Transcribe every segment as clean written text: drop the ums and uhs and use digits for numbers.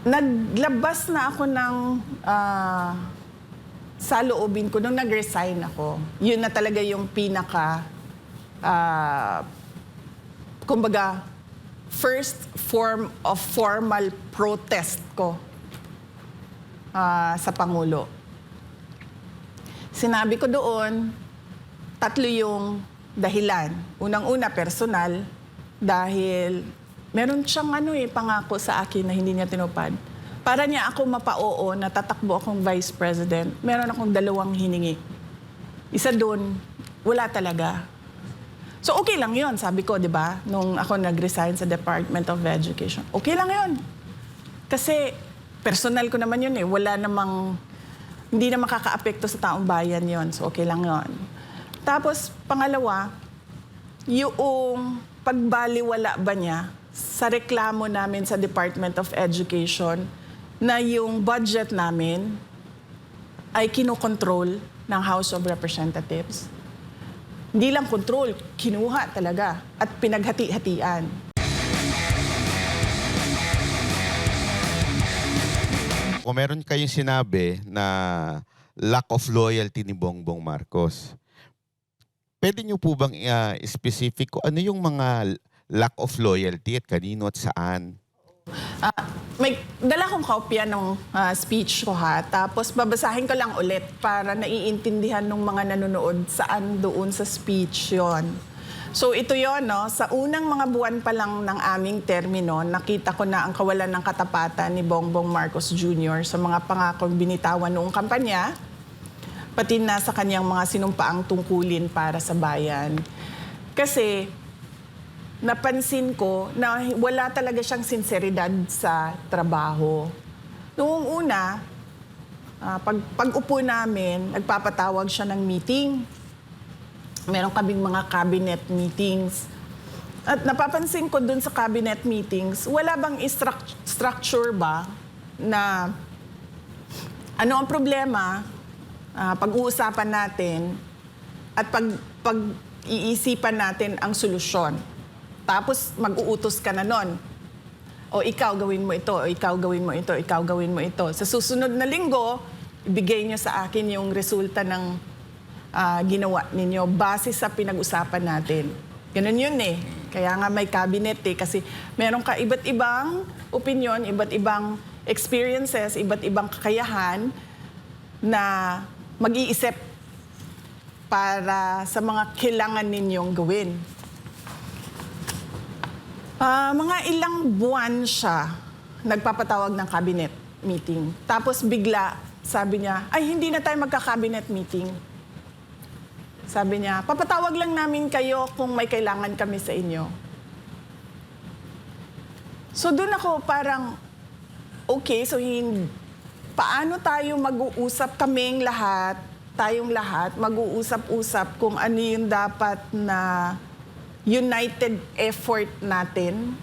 Naglabas na ako ng saloobin ko nung nag-resign ako. Yun na talaga yung pinaka, kumbaga, first form of formal protest ko sa Pangulo. Sinabi ko doon, 3 yung dahilan. Unang-una, personal, dahil meron siyang pangako sa akin na hindi niya tinupad. Para niya ako mapa-oo na tatakbo akong Vice President, meron akong 2 hiningi. Isa doon, wala talaga. So okay lang yon, sabi ko, di ba? Nung ako nag-resign sa Department of Education. Okay lang yon. Kasi personal ko naman yun eh. Wala namang, hindi na makaka-apekto sa taong bayan yon. So okay lang yon. Tapos pangalawa, yung pagbaliwala ba niya sa reklamo namin sa Department of Education na yung budget namin ay kinokontrol ng House of Representatives. Hindi lang control, kinuha talaga at pinaghati-hatian. Kung meron kayong sinabi na lack of loyalty ni Bongbong Marcos, pwede niyo po bang specific kung ano yung mga lack of loyalty at kanino at saan? May dala kong kopya ng speech ko tapos babasahin ko lang ulit para naiintindihan ng mga nanonood saan doon sa speech yon. So ito yon, no? Sa unang mga buwan pa lang ng aming termino, nakita ko na ang kawalan ng katapatan ni Bongbong Marcos Jr. sa mga pangakong binitawan noong kampanya, pati na sa kanyang mga sinumpaang tungkulin para sa bayan. Kasi napansin ko na wala talaga siyang sinseridad sa trabaho. Noong una, pag-upo namin, nagpapatawag siya ng meeting. Meron kaming mga cabinet meetings. At napapansin ko dun sa cabinet meetings, wala bang structure ba na ano ang problema, pag-uusapan natin at pag-iisipan natin ang solusyon. Tapos mag-uutos ka na nun. O ikaw gawin mo ito, o ikaw gawin mo ito, ikaw gawin mo ito. Sa susunod na linggo, ibigay niyo sa akin yung resulta ng ginawa ninyo base sa pinag-usapan natin. Ganun yun eh. Kaya nga may cabinet eh. Kasi meron ka iba't ibang opinion, iba't ibang experiences, iba't ibang kakayahan na mag-iisip para sa mga kailangan ninyong gawin. Mga ilang buwan siya nagpapatawag ng cabinet meeting. Tapos bigla, sabi niya, ay hindi na tayo magka-cabinet meeting. Sabi niya, papatawag lang namin kayo kung may kailangan kami sa inyo. So doon ako parang, okay, so paano tayo mag-uusap kaming lahat, tayong lahat, mag-uusap-usap kung ano yung dapat na united effort natin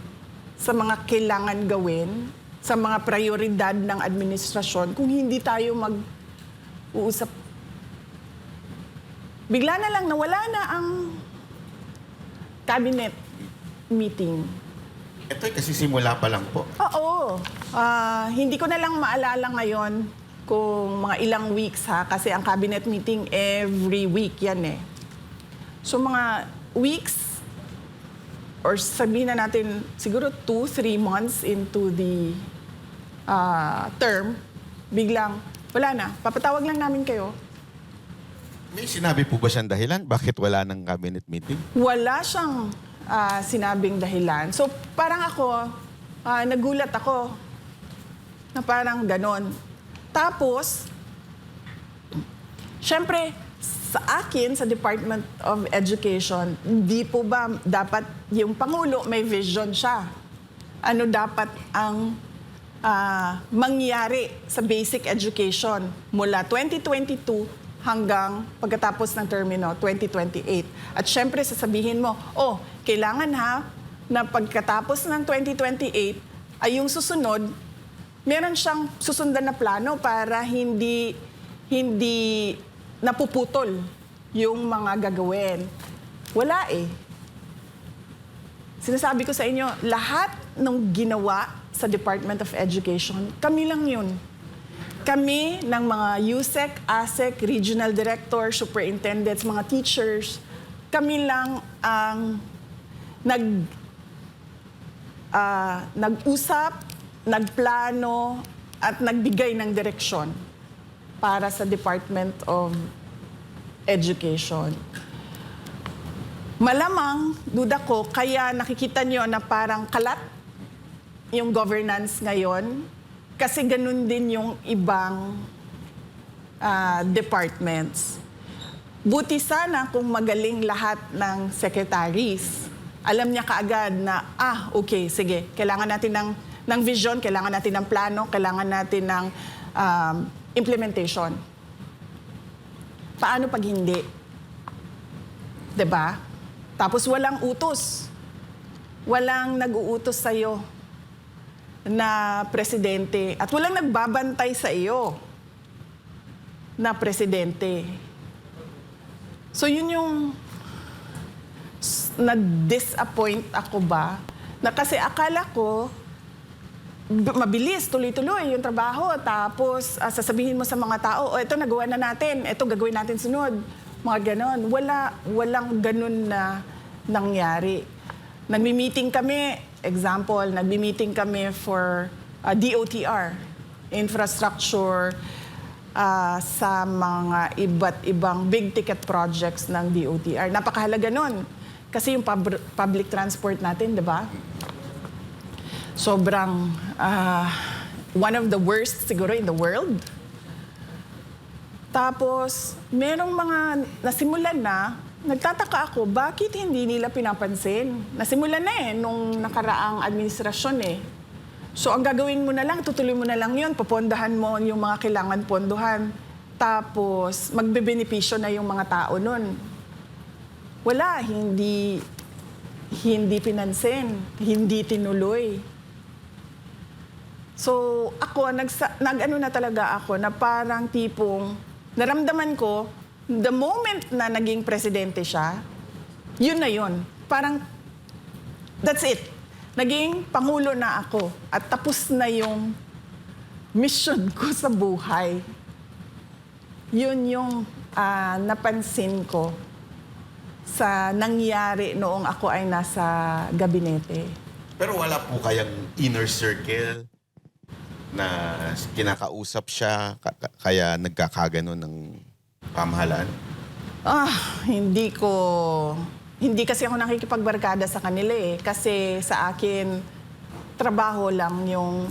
sa mga kailangan gawin, sa mga prioridad ng administrasyon, kung hindi tayo mag-uusap. Bigla na lang nawala na ang cabinet meeting. Ito kasi simula pa lang po. Oo. Hindi ko na lang maalala ngayon kung mga ilang weeks kasi ang cabinet meeting every week yan eh. So mga weeks or sabihin na natin siguro 2-3 months into the term, biglang wala na, papatawag lang namin kayo. May sinabi po ba siyang dahilan? Bakit wala ng cabinet meeting? Wala siyang sinabing dahilan. So parang ako, nagulat ako na parang ganon. Tapos, syempre, sa akin, sa Department of Education, hindi po ba dapat yung Pangulo may vision siya? Ano dapat ang mangyari sa basic education mula 2022 hanggang pagkatapos ng termino, 2028. At syempre, sasabihin mo, kailangan na pagkatapos ng 2028, ay yung susunod, meron siyang susundan na plano para hindi napuputol yung mga gagawin. Wala eh. Sinasabi ko sa inyo, lahat ng ginawa sa Department of Education, kami lang yun. Kami ng mga USEC, ASEC, regional director, superintendents, mga teachers, kami lang ang nag-usap, nagplano, at nagbigay ng direksyon para sa Department of Education. Malamang, duda ko, kaya nakikita nyo na parang kalat yung governance ngayon kasi ganun din yung ibang departments. Buti sana kung magaling lahat ng secretaries. Alam niya kaagad na, okay, sige, kailangan natin ng vision, kailangan natin ng plano, kailangan natin ng implementation. Paano pag hindi? 'Di ba? Tapos walang utos. Walang nag-uutos sa'yo na presidente. At walang nagbabantay sa iyo na presidente. So yun yung na-disappoint ako ba? Na kasi akala ko, mabilis, tuloy-tuloy yung trabaho. Tapos sasabihin mo sa mga tao, ito nagawa na natin, ito gagawin natin sunod. Mga ganon. Walang ganon na nangyari. Nagmi-meeting kami, example, nagmi-meeting kami for DOTR, infrastructure sa mga iba't ibang big ticket projects ng DOTR. Napakahalaga nun. Kasi yung public transport natin, di ba? Sobrang one of the worst siguro in the world. Tapos, merong mga nasimulan na, nagtataka ako, bakit hindi nila pinapansin? Nasimulan na nung nakaraang administrasyon So, ang gagawin mo na lang, tutuloy mo na lang yun, popondahan mo yung mga kailangan pondohan. Tapos, magbebenepisyo na yung mga tao nun. Wala, hindi pinansin, hindi tinuloy. So, ako, nag-ano na talaga ako na parang tipong, naramdaman ko, the moment na naging presidente siya, yun na yun. Parang, that's it. Naging pangulo na ako at tapos na yung mission ko sa buhay. Yun yung napansin ko sa nangyari noong ako ay nasa gabinete. Pero wala po kayang inner circle na kinakausap siya kaya nagkakagano ng pamahalaan? Hindi kasi ako nakikipagbarkada sa kanila Kasi sa akin, trabaho lang yung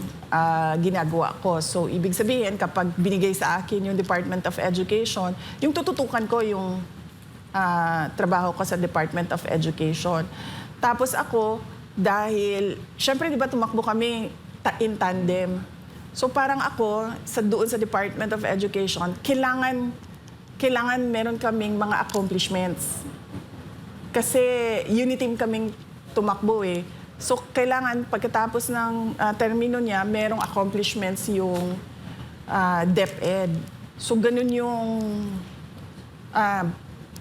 ginagawa ko. So, ibig sabihin, kapag binigay sa akin yung Department of Education, yung tututukan ko yung trabaho ko sa Department of Education. Tapos ako, dahil, syempre, di ba tumakbo kami in tandem. So, parang ako, doon sa Department of Education, kailangan meron kaming mga accomplishments. Kasi uniteam kaming tumakbo So, kailangan pagkatapos ng termino niya, merong accomplishments yung DepEd. So, ganun yung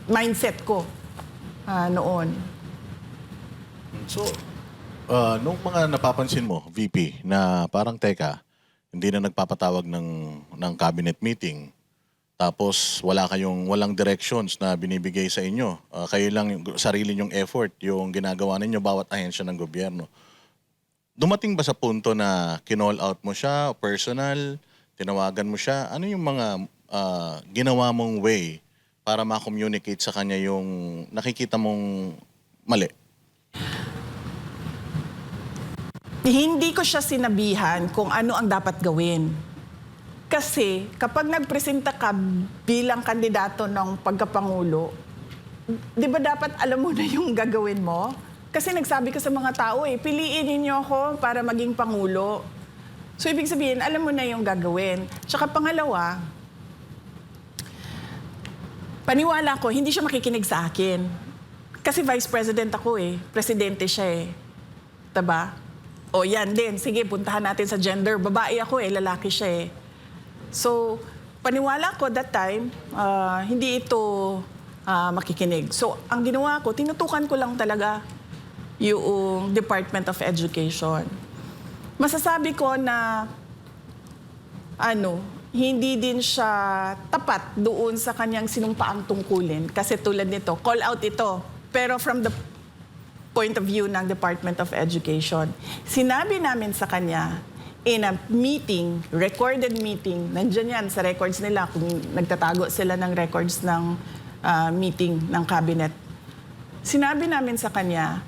mindset ko noon. So, nung mga napapansin mo, VP, na parang teka, hindi na nagpapatawag ng cabinet meeting, tapos walang directions na binibigay sa inyo. Kayo lang yung sarili nyong effort, yung ginagawa ninyo bawat ahensya ng gobyerno. Dumating ba sa punto na kinall out mo siya, personal, tinawagan mo siya? Ano yung mga ginawa mong way para ma-communicate sa kanya yung nakikita mong mali? Hindi ko siya sinabihan kung ano ang dapat gawin. Kasi kapag nagpresenta ka bilang kandidato ng pagkapangulo, di ba dapat alam mo na yung gagawin mo? Kasi nagsabi ka sa mga tao piliin ninyo ako para maging pangulo. So ibig sabihin, alam mo na yung gagawin. Tsaka pangalawa, paniwala ko, hindi siya makikinig sa akin. Kasi vice president ako presidente siya Diba? O yan din, sige, puntahan natin sa gender. Babae ako lalaki siya So, paniwala ko that time, hindi ito makikinig. So, ang ginawa ko, tinutukan ko lang talaga yung Department of Education. Masasabi ko na hindi din siya tapat doon sa kanyang sinumpaang tungkulin. Kasi tulad nito, call out ito. Pero from the point of view ng Department of Education, sinabi namin sa kanya in a meeting, recorded meeting, nandyan yan sa records nila kung nagtatago sila ng records ng meeting ng cabinet. Sinabi namin sa kanya,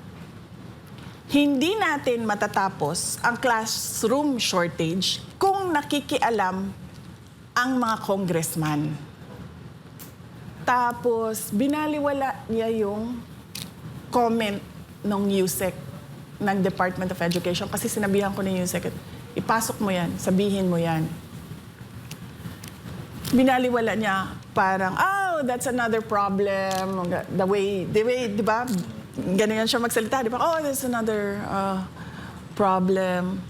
hindi natin matatapos ang classroom shortage kung nakikialam ang mga congressman. Tapos, binaliwala niya yung comment ng USEC, ng Department of Education, kasi sinabihan ko ng USEC, ipasok mo yan, sabihin mo yan. Binaliwala niya, parang, that's another problem. The way, di ba? Ganyan siya magsalita, di ba? That's another problem.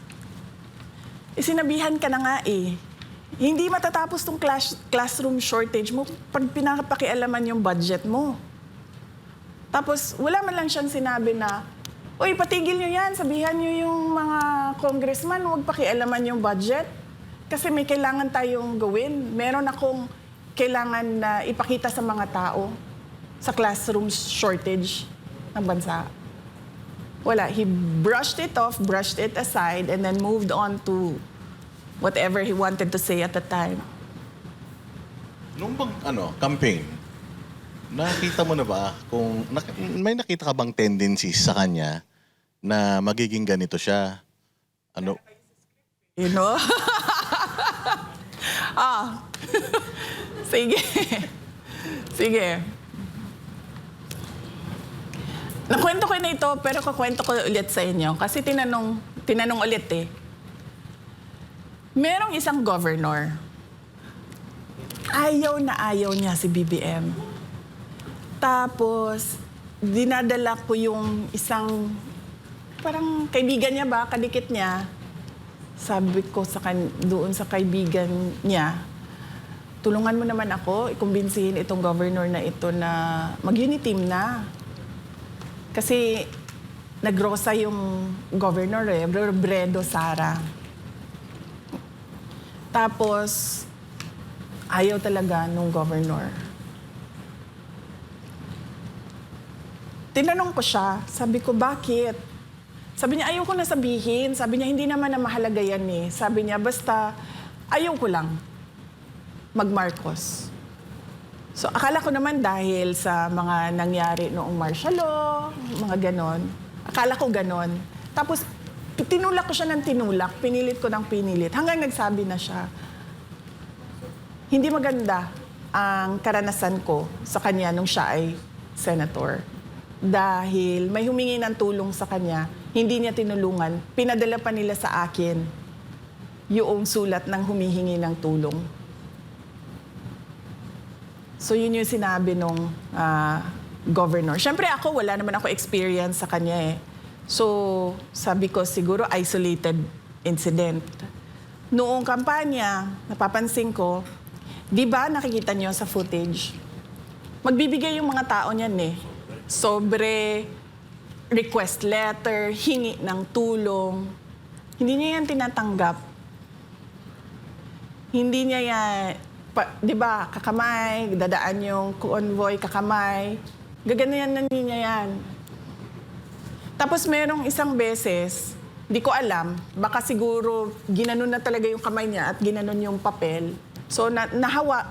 Sinabihan ka na nga eh. Hindi matatapos tong classroom shortage mo pag pinapakialaman yung budget mo. Tapos, wala man lang siyang sinabi na, uy, patigil nyo yan, sabihan nyo yung mga congressman, huwag pakialaman yung budget. Kasi may kailangan tayong gawin. Meron akong kailangan na ipakita sa mga tao sa classroom shortage ng bansa. Wala. He brushed it off, brushed it aside, and then moved on to whatever he wanted to say at the time. Nung bang campaign, nakita mo na ba kung may nakita ka bang tendencies sa kanya na magiging ganito siya? You know? Sige. Sige. Nakwento ko na ito, pero kakwento ko ulit sa inyo. Kasi tinanong ulit eh. Merong isang governor. Ayaw na ayaw niya si BBM. Tapos, dinadala ko yung isang, parang kaibigan niya ba, kadikit niya. Sabi ko doon sa kaibigan niya, tulungan mo naman ako, ikumbinsihin itong governor na ito na mag-uniteam na. Kasi nagrosa yung governor Robredo Sara. Tapos, ayaw talaga nung governor. Tinanong ko siya, sabi ko, bakit? Sabi niya, ayaw ko na sabihin. Sabi niya, hindi naman na mahalaga yan eh. Sabi niya, basta ayaw ko lang mag-Marcos. So, akala ko naman dahil sa mga nangyari noong martial law, mga ganon. Akala ko ganon. Tapos, tinulak ko siya ng tinulak, pinilit ko ng pinilit, hanggang nagsabi na siya, hindi maganda ang karanasan ko sa kanya nung siya ay senator. Dahil may humingi ng tulong sa kanya, hindi niya tinulungan, pinadala pa nila sa akin yung sulat ng humihingi ng tulong. So yun yung sinabi nung governor. Siyempre ako, wala naman ako experience sa kanya eh. So sabi ko siguro isolated incident. Noong kampanya, napapansin ko, di ba nakikita niyo sa footage, magbibigay yung mga tao niyan eh. Sobre request letter, hingi ng tulong. Hindi niya yan tinatanggap. Hindi niya yan, di ba, kakamay, dadaan yung convoy, kakamay. Gaganayan na niya yan. Tapos merong isang beses, di ko alam, baka siguro ginanon na talaga yung kamay niya at ginanon yung papel. So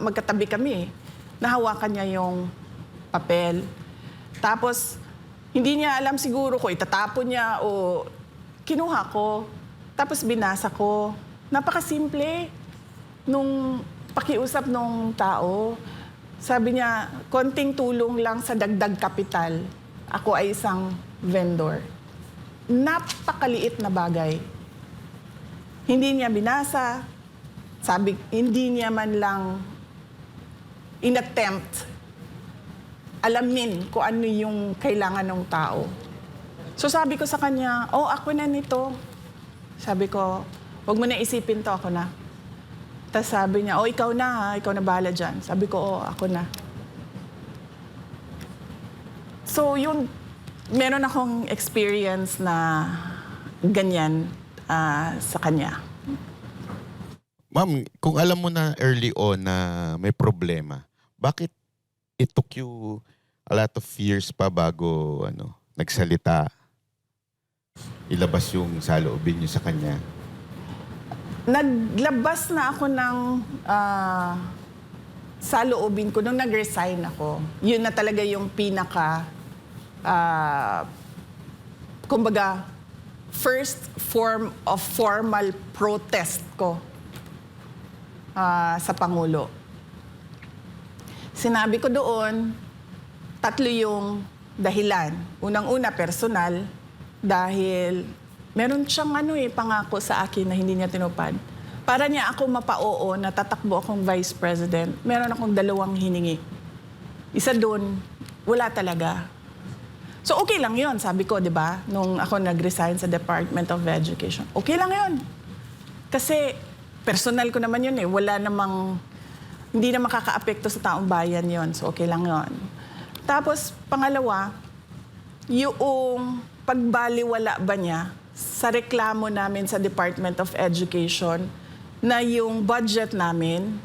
magkatabi kami. Nahawakan niya yung papel. Tapos, hindi niya alam siguro ko itatapon niya o kinuha ko. Tapos binasa ko. Napakasimple nung pakiusap nung tao. Sabi niya, konting tulong lang sa dagdag kapital. Ako ay isang vendor. Napakaliit na bagay. Hindi niya binasa. Sabi, hindi niya man lang inattempt alamin kung ano yung kailangan ng tao. So sabi ko sa kanya, ako na nito. Sabi ko, huwag mo na isipin to, ako na. Tapos sabi niya, ikaw na ha, ikaw na bahala dyan. Sabi ko, ako na. So meron akong experience na ganyan. sa kanya. Ma'am, kung alam mo na early on na may problema, bakit it took you a lot of years pa bago nagsalita, ilabas yung saloobin niyo sa kanya? Naglabas na ako ng saloobin ko nung nag-resign ako. Yun na talaga yung pinaka, kumbaga, first form of formal protest ko sa Pangulo. Sinabi ko doon, 3 yung dahilan. Unang-una, personal, dahil meron siyang pangako sa akin na hindi niya tinupad. Para niya ako mapa-oo na tatakbo akong Vice President, meron akong 2 hiningi. Isa doon, wala talaga. So okay lang yun, sabi ko, di ba? Nung ako nag-resign sa Department of Education. Okay lang yun. Kasi personal ko naman yun eh. Hindi na makaka-apekto sa taong bayan yun. So okay lang yun. Tapos pangalawa, yung pagbaliwala ba niya sa reklamo namin sa Department of Education na yung budget namin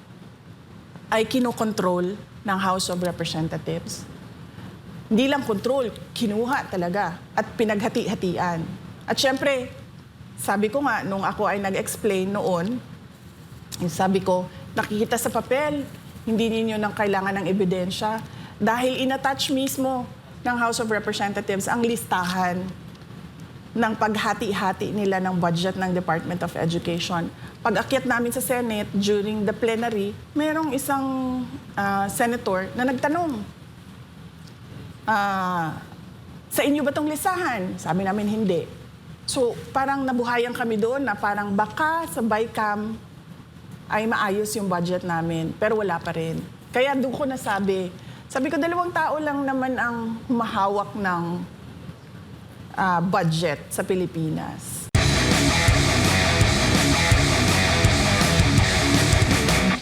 ay kinokontrol ng House of Representatives. Hindi lang control, kinuha talaga at pinaghati-hatian. At syempre, sabi ko nga, nung ako ay nag-explain noon, sabi ko, nakikita sa papel, hindi ninyo nang kailangan ng ebidensya dahil inattach mismo ng House of Representatives ang listahan ng paghati-hati nila ng budget ng Department of Education. Pag-akyat namin sa Senate during the plenary, mayroong isang senator na nagtanong, sa inyo ba itong listahan? Sabi namin, hindi. So parang nabuhayan kami doon na parang baka sa BICAM ay maayos yung budget namin, pero wala pa rin. Kaya doon ko nasabi, sabi ko 2 tao lang naman ang humahawak ng budget sa Pilipinas.